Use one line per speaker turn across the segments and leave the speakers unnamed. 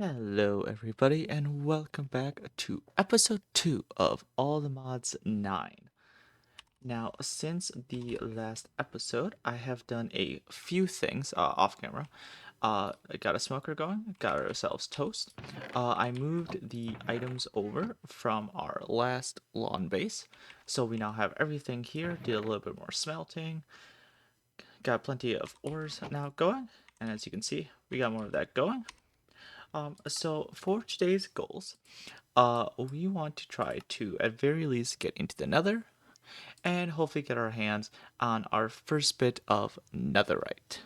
Hello, everybody, and welcome back to episode 2 of All the Mods 9. Now, since the last episode, I have done a few things off camera. I got a smoker going, got ourselves toast. I moved the items over from our last lawn base, so we now have everything here. Did a little bit more smelting, got plenty of ores now going, and as you can see, we got more of that going. So for today's goals, we want to try to, at very least, get into the Nether, and hopefully get our hands on our first bit of Netherite.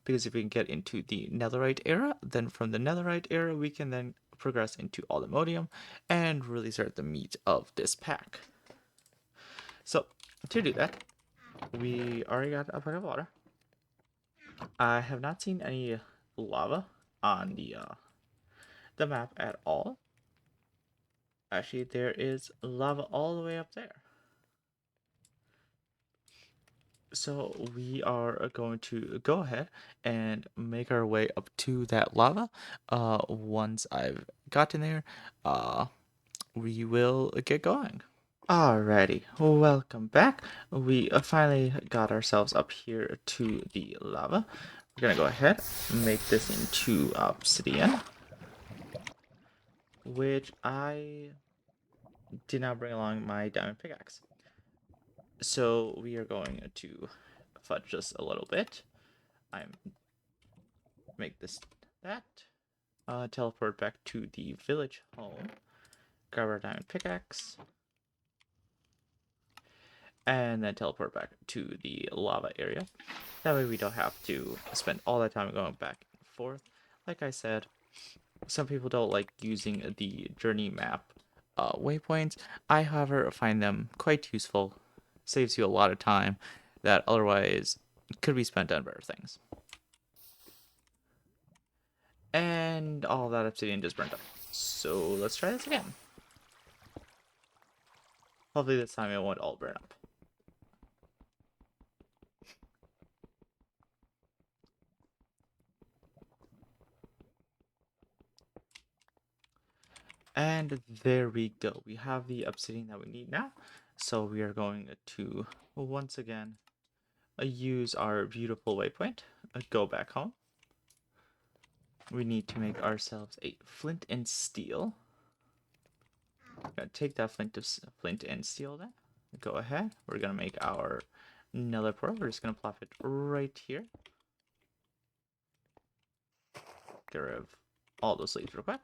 Because if we can get into the Netherite era, then from the Netherite era, we can then progress into Allthemodium and really start the meat of this pack. So, to do that, we already got a bucket of water. I have not seen any lava on the map at all. Actually, there is lava all the way up there. So we are going to go ahead and make our way up to that lava. Once I've gotten there, we will get going. Alrighty, welcome back. We finally got ourselves up here to the lava. We're gonna go ahead and make this into obsidian, which I did not bring along my diamond pickaxe. So we are going to fudge just a little bit. I'm make this that. Teleport back to the village home. Grab our diamond pickaxe. And then teleport back to the lava area. That way we don't have to spend all that time going back and forth. Like I said, some people don't like using the journey map waypoints. I, however, find them quite useful. Saves you a lot of time that otherwise could be spent on better things. And all that obsidian just burned up. So let's try this again. Hopefully this time it won't all burn up. And there we go. We have the obsidian that we need now. So we are going to, once again, use our beautiful waypoint. Go back home. We need to make ourselves a flint and steel. Gonna take that flint and steel then. Go ahead. We're gonna make our nether portal. We're just gonna plop it right here. Get rid of all those leaves real quick.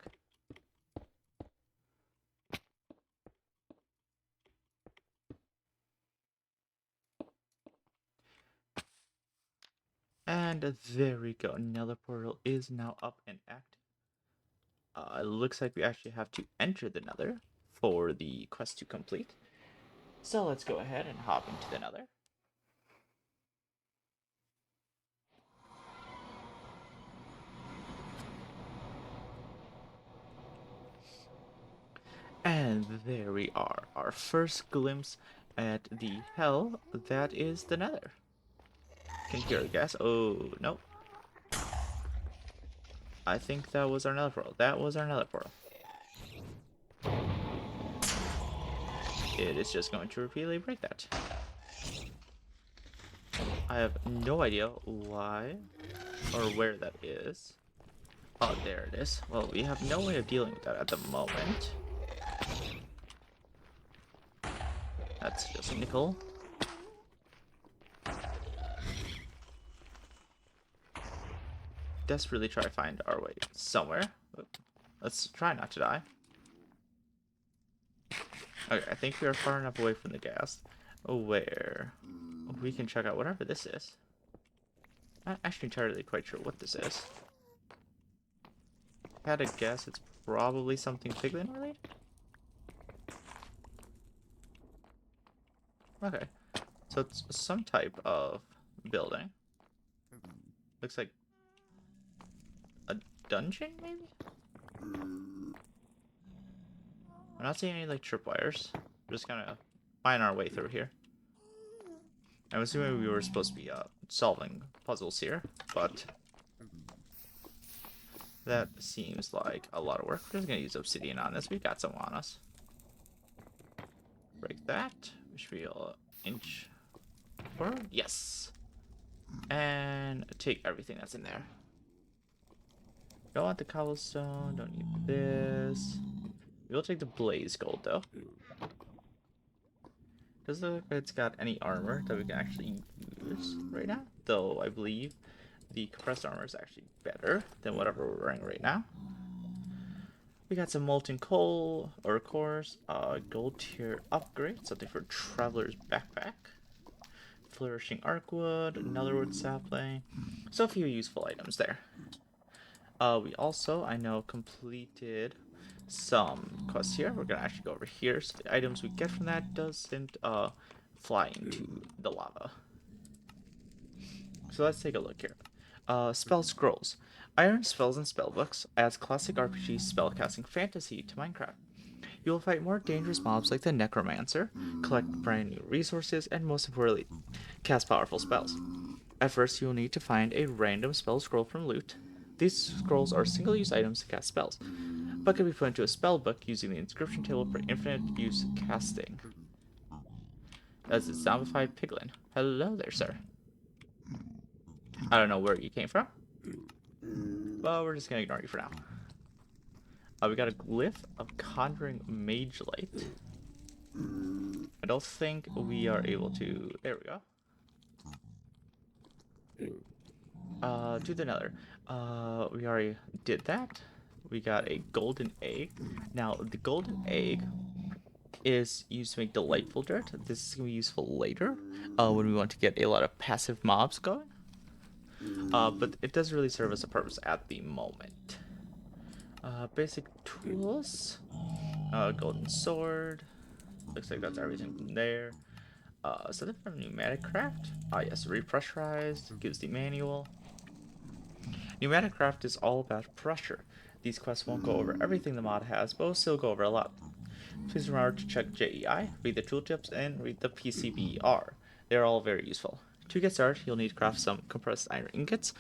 And there we go. Nether portal is now up and active. It looks like we actually have to enter the Nether for the quest to complete. So let's go ahead and hop into the Nether. And there we are, our first glimpse at the hell that is the Nether. Can hear a gas. Oh, nope. I think that was our Nether portal. That was our Nether portal. It is just going to repeatedly break that. I have no idea why or where that is. Oh, there it is. Well, we have no way of dealing with that at the moment. That's just nickel. Desperately try to find our way somewhere. Let's try not to die. Okay, I think we are far enough away from the gas where we can check out whatever this is. I'm not actually entirely quite sure what this is. If I had a guess, it's probably something piglin related. Okay, so it's some type of building. Looks like a dungeon, maybe? I'm not seeing any like tripwires. We're just kind of find our way through here. I'm assuming we were supposed to be solving puzzles here, but That seems like a lot of work. We're just gonna use obsidian on this. We got some on us. Break that. We should be an inch forward. Yes. And take everything that's in there. Don't want the cobblestone. Don't need this. We'll take the blaze gold though. Doesn't look like it's got any armor that we can actually use right now. Though I believe the compressed armor is actually better than whatever we're wearing right now. We got some molten coal, or cores, gold tier upgrade, something for traveler's backpack, flourishing arcwood, another wood sapling, so a few useful items there. We also, I know, completed some quests here. We're gonna actually go over here, so the items we get from that doesn't fly into the lava. So let's take a look here. Spell scrolls. Iron spells and spellbooks adds classic RPG spellcasting fantasy to Minecraft. You will fight more dangerous mobs like the Necromancer, collect brand new resources, and most importantly, cast powerful spells. At first, you will need to find a random spell scroll from loot. These scrolls are single-use items to cast spells, but can be put into a spell book using the inscription table for infinite use casting. That's a zombified piglin. Hello there, sir. I don't know where you came from, but we're just gonna ignore you for now. We got a glyph of Conjuring Mage Light. I don't think we are able to... There we go. To the nether. We already did that. We got a golden egg. Now, the golden egg is used to make delightful dirt. This is going to be useful later when we want to get a lot of passive mobs going. But it doesn't really serve as a purpose at the moment. Basic tools. Golden sword. Looks like that's everything from there. Something from pneumatic craft. Yes, repressurized. Gives the manual. Pneumatic craft is all about pressure. These quests won't go over everything the mod has, but will still go over a lot. Please remember to check JEI, read the tooltips, and read the PCBR. They are all very useful. To get started, you'll need to craft some compressed iron ingots.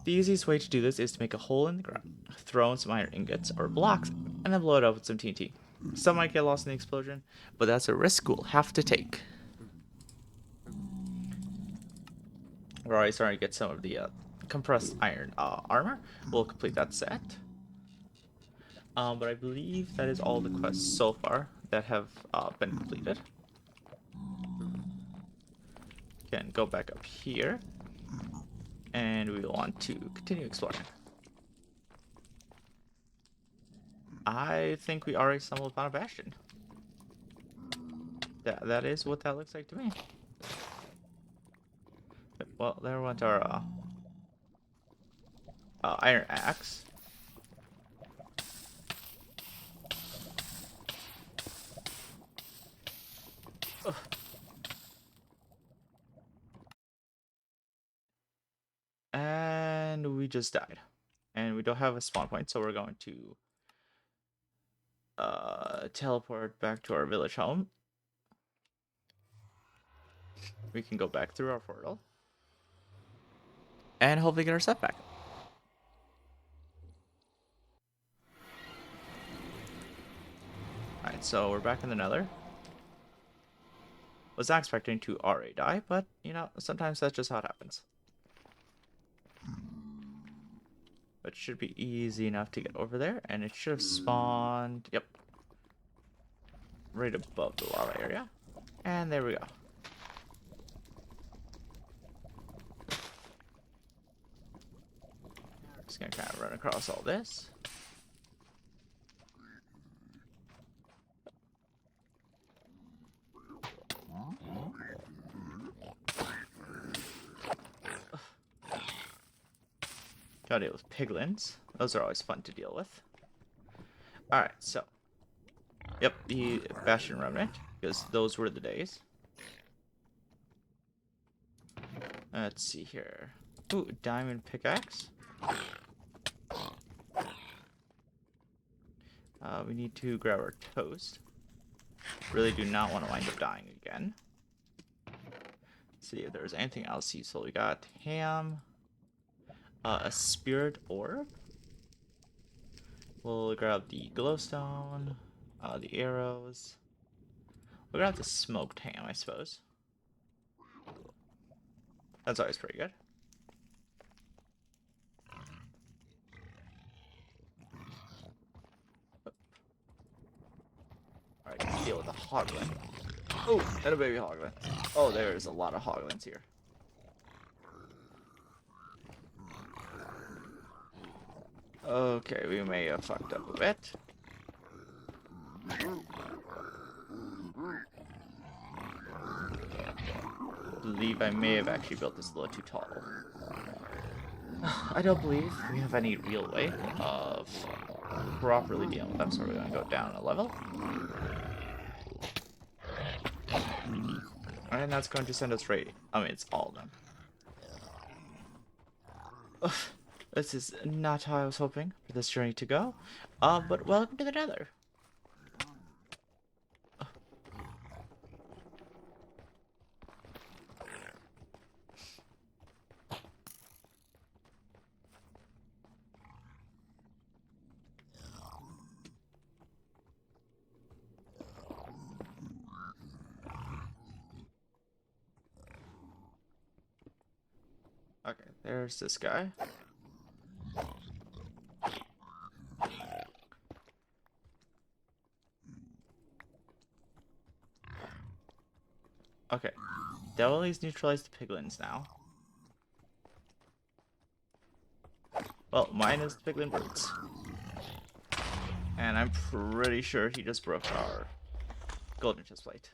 The easiest way to do this is to make a hole in the ground, throw in some iron ingots or blocks, and then blow it up with some TNT. Some might get lost in the explosion, but that's a risk we'll have to take. We're already starting to get some of the compressed iron armor. We'll complete that set. But I believe that is all the quests so far that have been completed. Can go back up here, and we want to continue exploring. I think we already stumbled upon a bastion. That is what that looks like to me. Well, there went our iron axe. Ugh. And we just died. And we don't have a spawn point, so we're going to teleport back to our village home. We can go back through our portal. And hopefully get our stuff back. Alright, so we're back in the nether. Was not expecting to already die, but, you know, sometimes that's just how it happens. But it should be easy enough to get over there, and it should have spawned, yep, right above the lava area. And there we go. Just gonna kind of run across all this. Gotta deal with piglins. Those are always fun to deal with. Alright, so. Yep, the Bastion Remnant, because those were the days. Let's see here. Ooh, diamond pickaxe. We need to grab our toast. Really do not want to wind up dying again. Let's see if there's anything else useful. We got ham. A spirit orb. We'll grab the glowstone, the arrows. We'll grab the smoked ham, I suppose. That's always pretty good. Alright, deal with the hoglin. Oh, and a baby hoglin. Oh, there's a lot of hoglins here. Okay, we may have fucked up a bit. Believe I may have actually built this a little too tall. I don't believe we have any real way of properly dealing with them, so we're going to go down a level. And that's going to send us right. I mean, it's all of them. Ugh, this is not how I was hoping for this journey to go. But welcome to the Nether. Okay, there's this guy. Okay, that will at least neutralize the piglins now. Well, mine is the piglin birds. And I'm pretty sure he just broke our golden chest plate.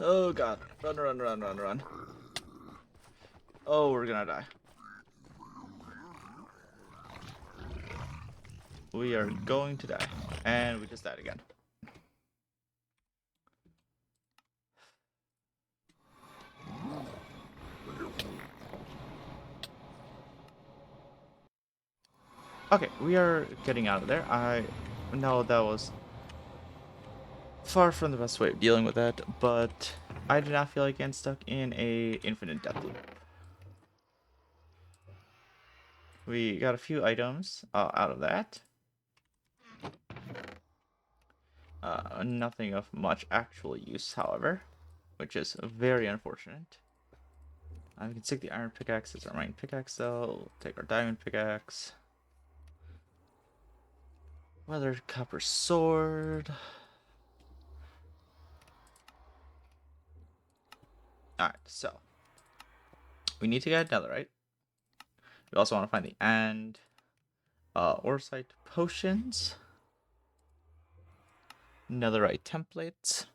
Oh god, run, run, run, run, run. Oh, we're gonna die. We are going to die. And we just died again. Okay, we are getting out of there. I know that was far from the best way of dealing with that, but I do not feel like getting stuck in a infinite death loop. We got a few items out of that. Nothing of much actual use, however, which is very unfortunate. We can stick the iron pickaxe as our main pickaxe, though. We'll take our diamond pickaxe. Weathered copper sword. Alright, so we need to get netherite. We also want to find the oresite potions, netherite templates.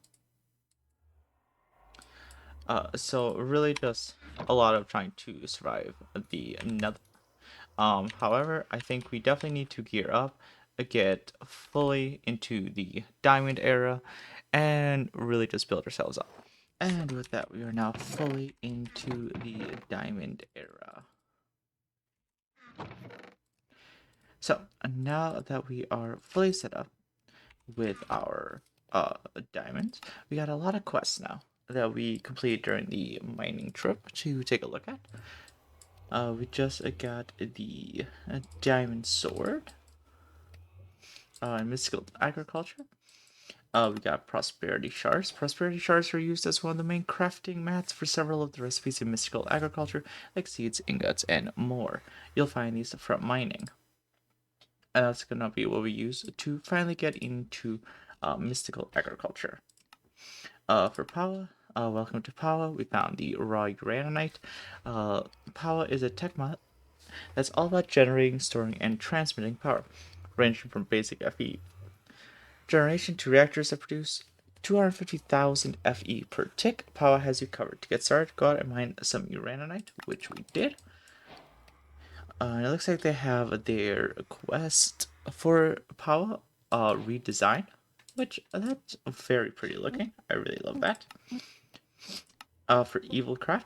So really just a lot of trying to survive the nether. However, I think we definitely need to gear up, get fully into the diamond era, and really just build ourselves up. And with that, we are now fully into the diamond era. So now that we are fully set up with our diamonds, we got a lot of quests now that we completed during the mining trip to take a look at. We just got the diamond sword, mystical agriculture. We got prosperity shards. Prosperity shards are used as one of the main crafting mats for several of the recipes in mystical agriculture, like seeds, ingots, and more. You'll find these from mining. And that's gonna be what we use to finally get into mystical agriculture. For power, welcome to Power. We found the raw uraninite. Power is a tech mod that's all about generating, storing, and transmitting power, ranging from basic FE generation to reactors that produce 250,000 FE per tick. Power has you covered. To get started, go out and mine some uraninite, which we did. It looks like they have their quest for Power redesign, which that's very pretty looking. I really love that. For Evilcraft.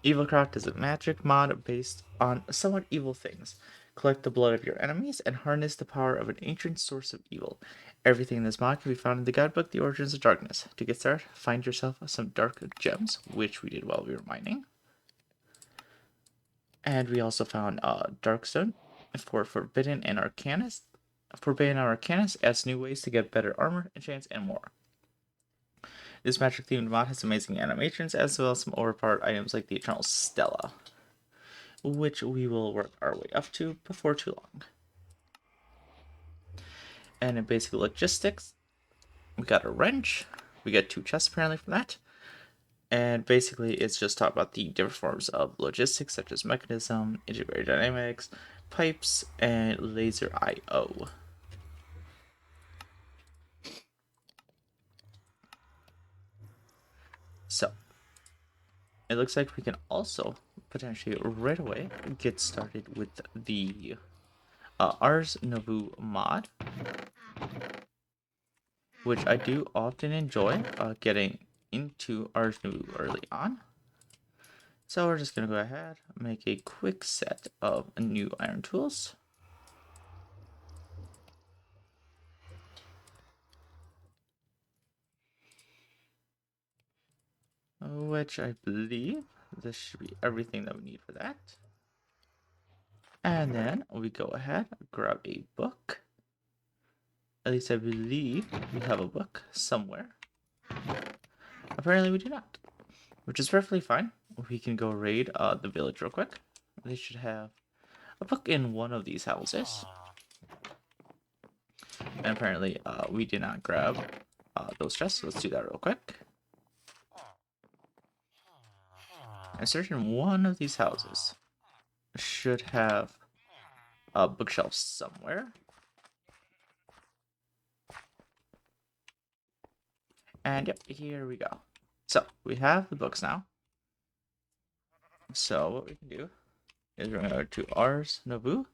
Evilcraft is a magic mod based on somewhat evil things. Collect the blood of your enemies and harness the power of an ancient source of evil. Everything in this mod can be found in the guidebook, The Origins of Darkness. To get started, find yourself some dark gems, which we did while we were mining. And we also found Darkstone. for Forbidden and Arcanist adds new ways to get better armor, enchants, and more. This magic themed mod has amazing animations as well as some overpowered items like the Eternal Stella, which we will work our way up to before too long. And in basic logistics, we got a wrench, we get 2 chests apparently from that. And basically, it's just talk about the different forms of logistics, such as mechanism, integrated dynamics, pipes, and laser I/O. So, it looks like we can also potentially right away get started with the Ars Nouveau mod, which I do often enjoy getting into Ars Nouveau early on. So we're just going to go ahead and make a quick set of new iron tools. Which I believe this should be everything that we need for that. And then we go ahead, grab a book. At least I believe we have a book somewhere. Apparently we do not, which is perfectly fine. We can go raid the village real quick. They should have a book in one of these houses. And apparently we did not grab those chests, so let's do that real quick. A certain one of these houses should have a bookshelf somewhere. And yep, here we go. So we have the books now. So what we can do is we're going to go to Ars Nouveau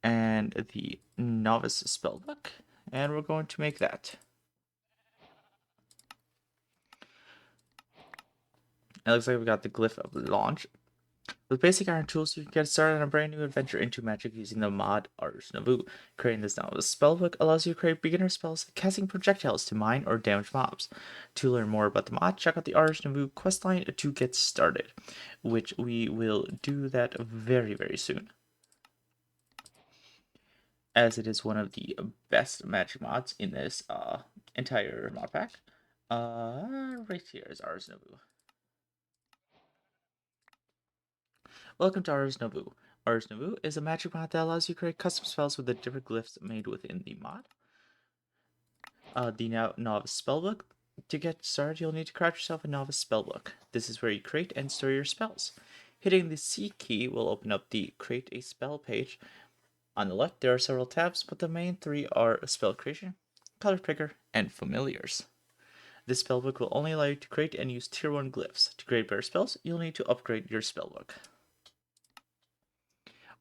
and the Novice Spellbook, and we're going to make that. It looks like we got the glyph of launch. With basic iron tools, you can get started on a brand new adventure into magic using the mod Ars Nouveau. Creating this Novice Spellbook allows you to create beginner spells like casting projectiles to mine or damage mobs. To learn more about the mod, check out the Ars Nouveau questline to get started, which we will do that very, very soon, as it is one of the best magic mods in this entire mod pack. Right here is Ars Nouveau. Welcome to Ars Nouveau. Ars Nouveau is a magic mod that allows you to create custom spells with the different glyphs made within the mod. The Novice Spellbook. To get started, you'll need to craft yourself a Novice Spellbook. This is where you create and store your spells. Hitting the C key will open up the Create a Spell page. On the left, there are several tabs, but the main 3 are Spell Creation, Color Picker, and Familiars. This spellbook will only allow you to create and use Tier 1 glyphs. To create better spells, you'll need to upgrade your spellbook.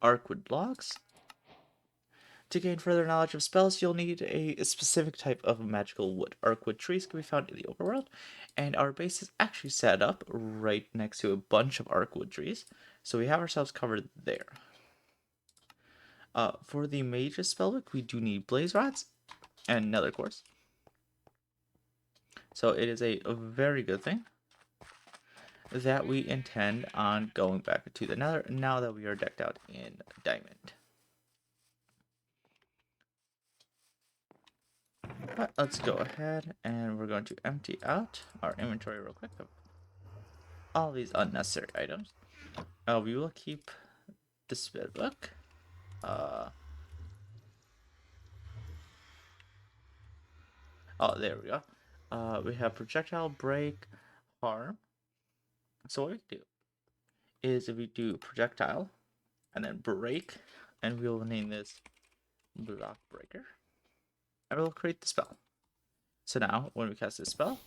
Arcwood Logs. To gain further knowledge of spells, you'll need a specific type of magical wood. Arcwood trees can be found in the overworld, and our base is actually set up right next to a bunch of arcwood trees, so we have ourselves covered there. For the Mage's spellbook, we do need blaze rods and nether quartz. So it is a very good thing that we intend on going back to the nether now that we are decked out in diamond. But let's go ahead and we're going to empty out our inventory real quick of all these unnecessary items. We will keep the spellbook. Oh, there we go. We have projectile, break, harm. So what we do is if we do projectile and then break, and we will name this block breaker, and we'll create the spell. So now when we cast this spell,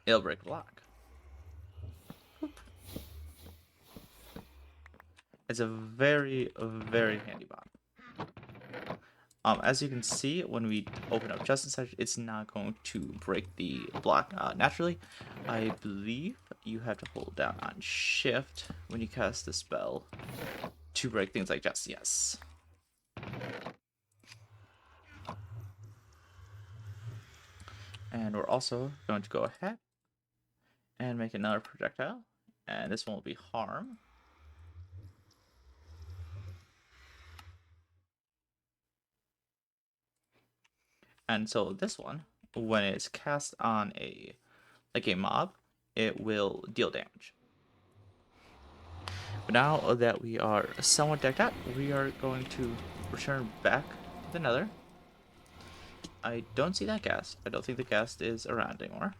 it'll break a block. It's a very, very handy bot. As you can see, when we open up just and such, it's not going to break the block naturally. I believe you have to hold down on shift when you cast the spell to break things like just, yes. And we're also going to go ahead and make another projectile, and this one will be harm. And so this one, when it's cast on a mob, it will deal damage. But now that we are somewhat decked out, we are going to return back to the Nether. I don't see that ghast. I don't think the ghast is around anymore.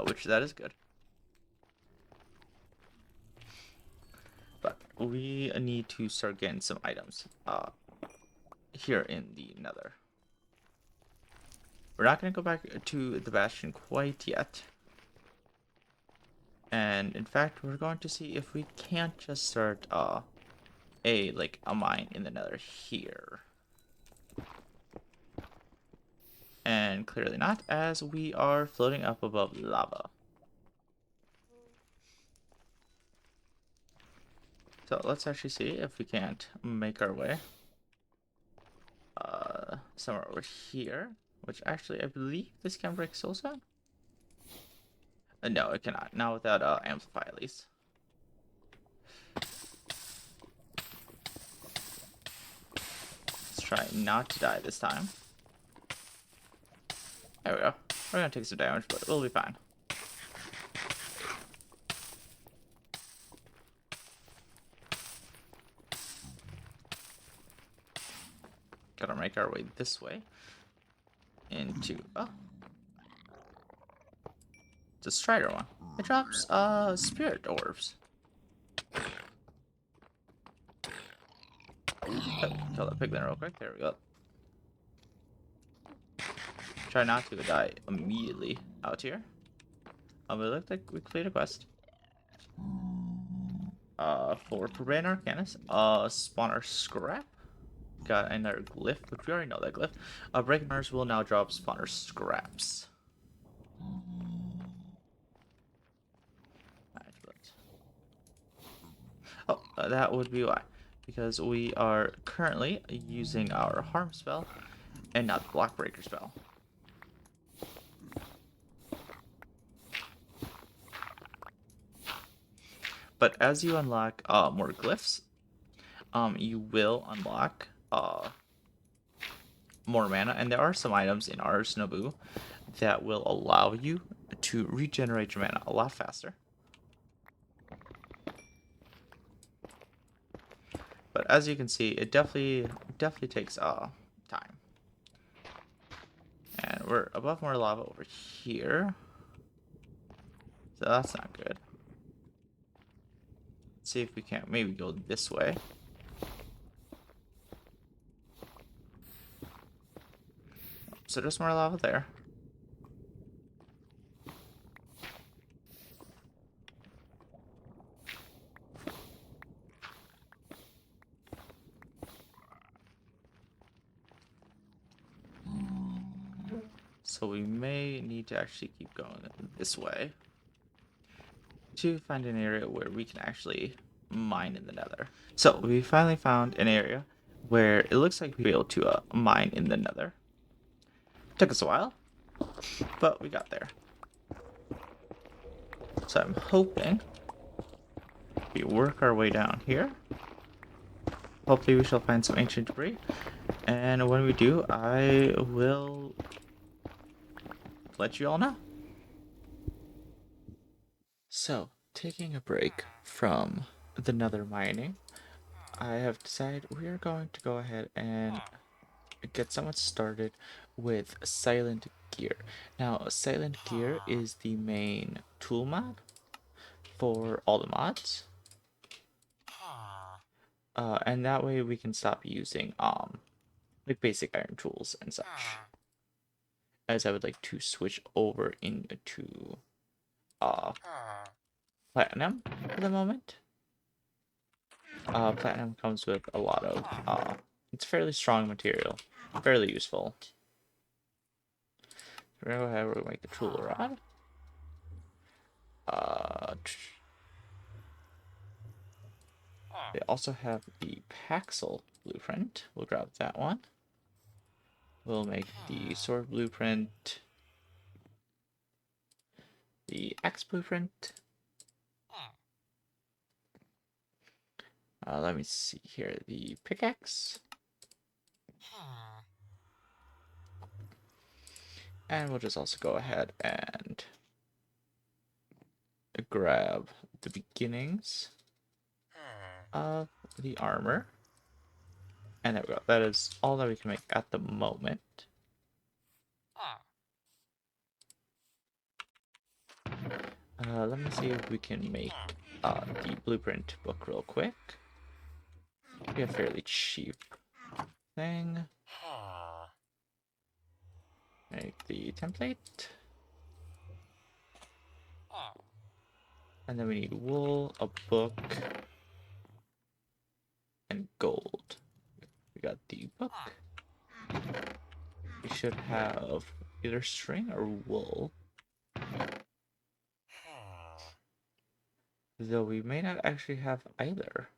Which that is good. But we need to start getting some items here in the Nether. We're not going to go back to the Bastion quite yet. And in fact, we're going to see if we can't just start a mine in the Nether here. And clearly not, as we are floating up above lava. So let's actually see if we can't make our way somewhere over here. Which actually, I believe this can break soulstone. No, it cannot. Not without amplify at least. Let's try not to die this time. There we go. We're gonna take some damage, but we'll be fine. Gotta make our way this way. Into the Strider one. It drops spirit orbs. Oh, kill that piglin real quick. There we go. Try not to die immediately out here. But it looked like we cleared a quest. For Forbidden Arcanus, spawner scrap. Got another glyph, which we already know that glyph. Breaking Mars will now drop spawner scraps. Oh, that would be why. Because we are currently using our harm spell and not the block breaker spell. But as you unlock more glyphs, you will unlock more mana, and there are some items in our Snabu that will allow you to regenerate your mana a lot faster. But as you can see, it definitely takes time. And we're above more lava over here, so that's not good. Let's see if we can't maybe go this way. So there's more lava there. So we may need to actually keep going this way to find an area where we can actually mine in the Nether. So we finally found an area where it looks like we'll be able to mine in the Nether. Took us a while, but we got there. So I'm hoping we work our way down here. Hopefully we shall find some ancient debris. And when we do, I will let you all know. So, taking a break from the Nether mining, I have decided we are going to go ahead and get someone started with Silent Gear. Now, Silent Gear is the main tool mod for all the mods. And that way we can stop using like basic iron tools and such. As I would like to switch over into platinum for the moment. Platinum comes with a lot of it's fairly strong material, fairly useful. We're gonna go ahead, we're gonna make the tool rod. They also have the Paxel blueprint. We'll grab that one. We'll make the sword blueprint, the axe blueprint. Let me see here. The pickaxe. And we'll just also go ahead and grab the beginnings of the armor. And there we go. That is all that we can make at the moment. Let me see if we can make the blueprint book real quick. Be a fairly cheap thing. Make the template. And then we need wool, a book, and gold. We got the book. We should have either string or wool. Though we may not actually have either.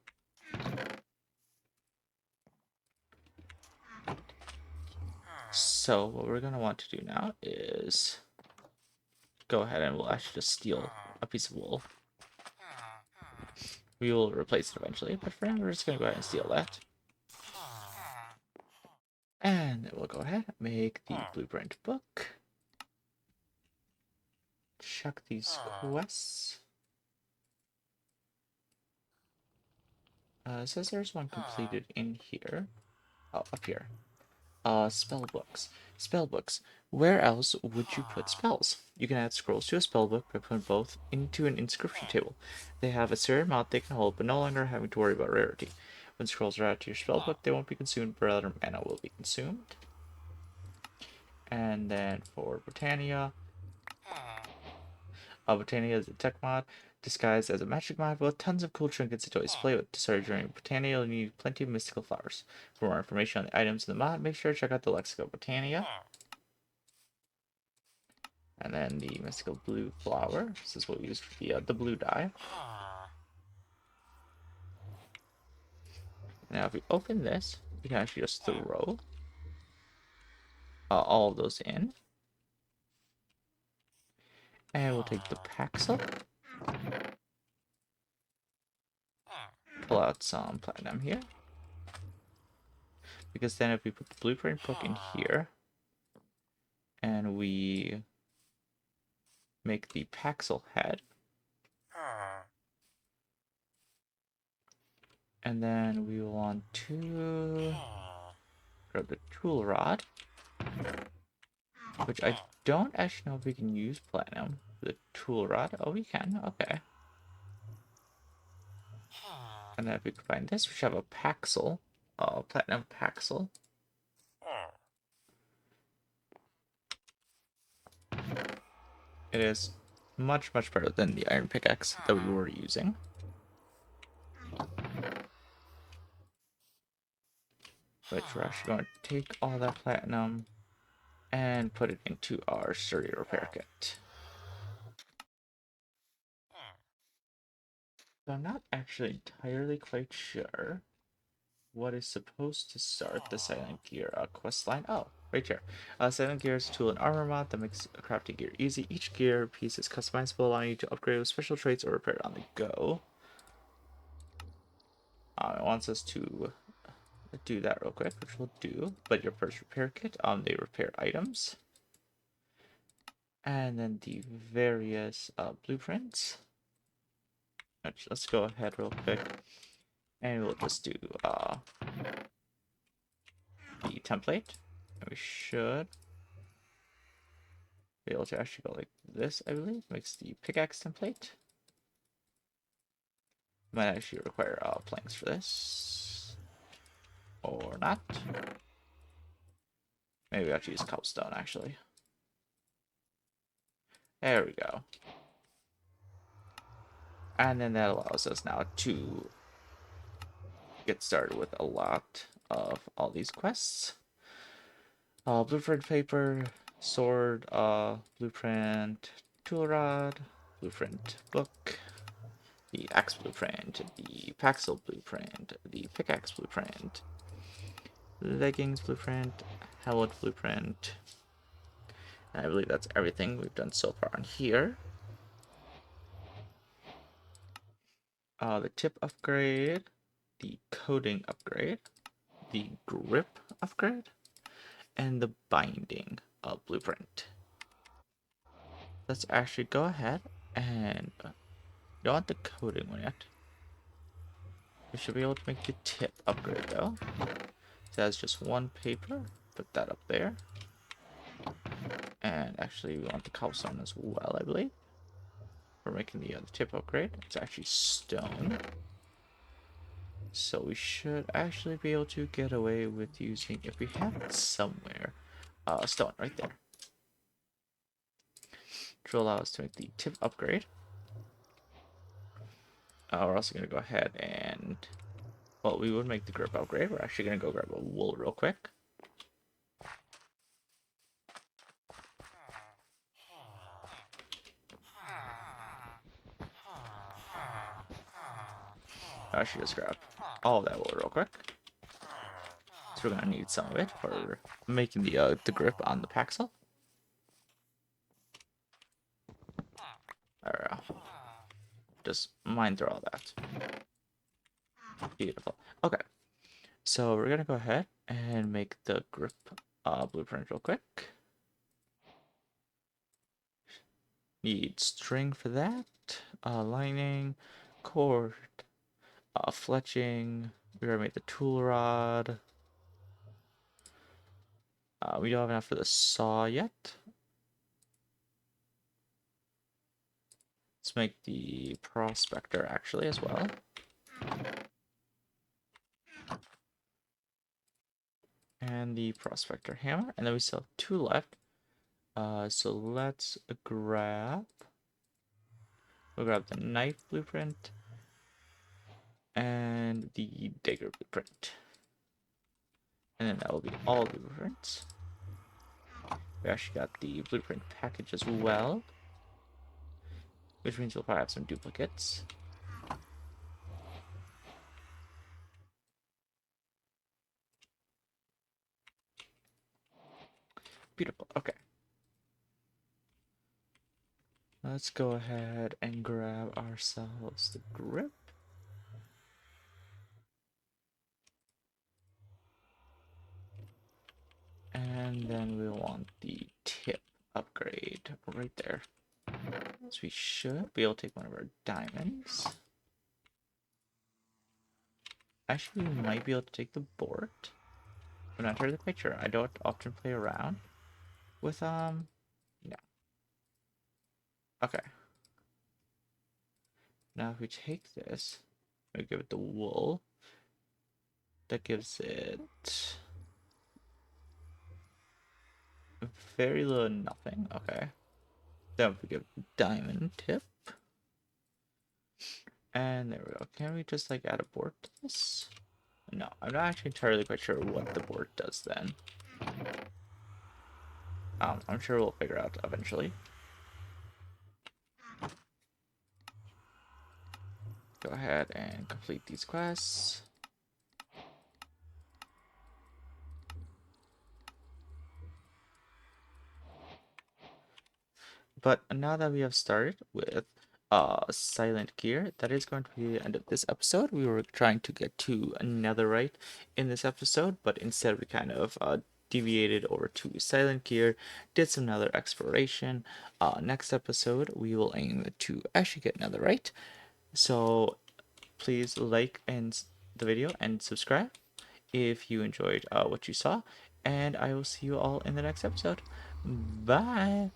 So what we're going to want to do now is go ahead and we'll actually just steal a piece of wool. We will replace it eventually, but for now we're just going to go ahead and steal that. And then we'll go ahead and make the blueprint book. Check these quests. It says there's one completed in here. Oh, up here. Spell books. Spell books. Where else would you put spells? You can add scrolls to a spell book by putting both into an inscription table. They have a certain amount they can hold, but no longer having to worry about rarity. When scrolls are added to your spell book, they won't be consumed, but rather mana will be consumed. And then for Britannia, Britannia is a tech mod disguised as a magic mod with tons of cool trinkets and toys to play with. To start joining Britannia, you'll need plenty of mystical flowers. For more information on the items in the mod, make sure to check out the Lexico Britannia. And then the mystical blue flower. This is what we use for the blue dye. Now, if we open this, we can actually just throw all of those in. And we'll take the Paxel. Pull out some platinum here. Because then if we put the blueprint book in here, and we make the Paxel head, and then we want to grab the tool rod, which I don't actually know if we can use platinum for the tool rod. Oh, we can. Okay. And then if we combine this, we should have a Paxel, platinum Paxel. It is much, much better than the iron pickaxe that we were using. But we're actually going to take all that platinum and put it into our sturdy repair kit. So I'm not actually entirely quite sure what is supposed to start the Silent Gear quest line. Oh, right here. Silent Gear is a tool and armor mod that makes crafting gear easy. Each gear piece is customizable, allowing you to upgrade with special traits or repair it on the go. It wants us to do that real quick, which we'll do. But your first repair kit, they repair items. And then the various blueprints. Actually, let's go ahead real quick. And we'll just do the template. And we should be able to actually go like this, I believe. Makes the pickaxe template. Might actually require planks for this. Or not. Maybe I have to use cobblestone, actually. There we go. And then that allows us now to get started with a lot of all these quests. Blueprint paper, sword, blueprint tool rod, blueprint book, the axe blueprint, the Paxel blueprint, the pickaxe blueprint, leggings blueprint, helmet blueprint. And I believe that's everything we've done so far on here. The tip upgrade, the coding upgrade, the grip upgrade, and the binding blueprint. let's actually go ahead and don't want the coding one yet. We should be able to make the tip upgrade though. So that's just one paper. Put that up there. And actually, we want the cobblestone as well, I believe. We're making the other tip upgrade. It's actually stone. So we should actually be able to get away with using, if we have it somewhere, stone right there. Which will allow us to make the tip upgrade. We're also going to go ahead and, well, we would make the grip upgrade. We're actually going to go grab a wool real quick. I should just grab all of that wool real quick. So we're going to need some of it for making the grip on the paxel. There we go. Just mine through all that. Beautiful. Okay. So we're going to go ahead and make the grip blueprint real quick. Need string for that. Lining, cord, fletching. We already made the tool rod. We don't have enough for the saw yet. Let's make the prospector actually as well. And the prospector hammer. And then we still have two left. So let's grab... We'll grab the knife blueprint and the dagger blueprint. And then that will be all the blueprints. We actually got the blueprint package as well, which means we'll probably have some duplicates. Beautiful. Okay. Let's go ahead and grab ourselves the grip. And then we want the tip upgrade right there. So we should be able to take one of our diamonds. Actually, we might be able to take the board. I'm not entirely quite sure. I don't often play around with, no. Okay. Now if we take this, we give it the wool. That gives it very little nothing. Okay. Then if we give diamond tip. And there we go. Can we just like add a board to this? No, I'm not actually entirely quite sure what the board does then. I'm sure we'll figure out eventually. Go ahead and complete these quests. But now that we have started with silent gear, that is going to be the end of this episode. We were trying to get to netherite in this episode, but instead we kind of deviated over to silent gear, did some nether exploration. Next episode we will aim to actually get netherite. So please like the video and subscribe if you enjoyed what you saw, and I will see you all in the next episode. Bye.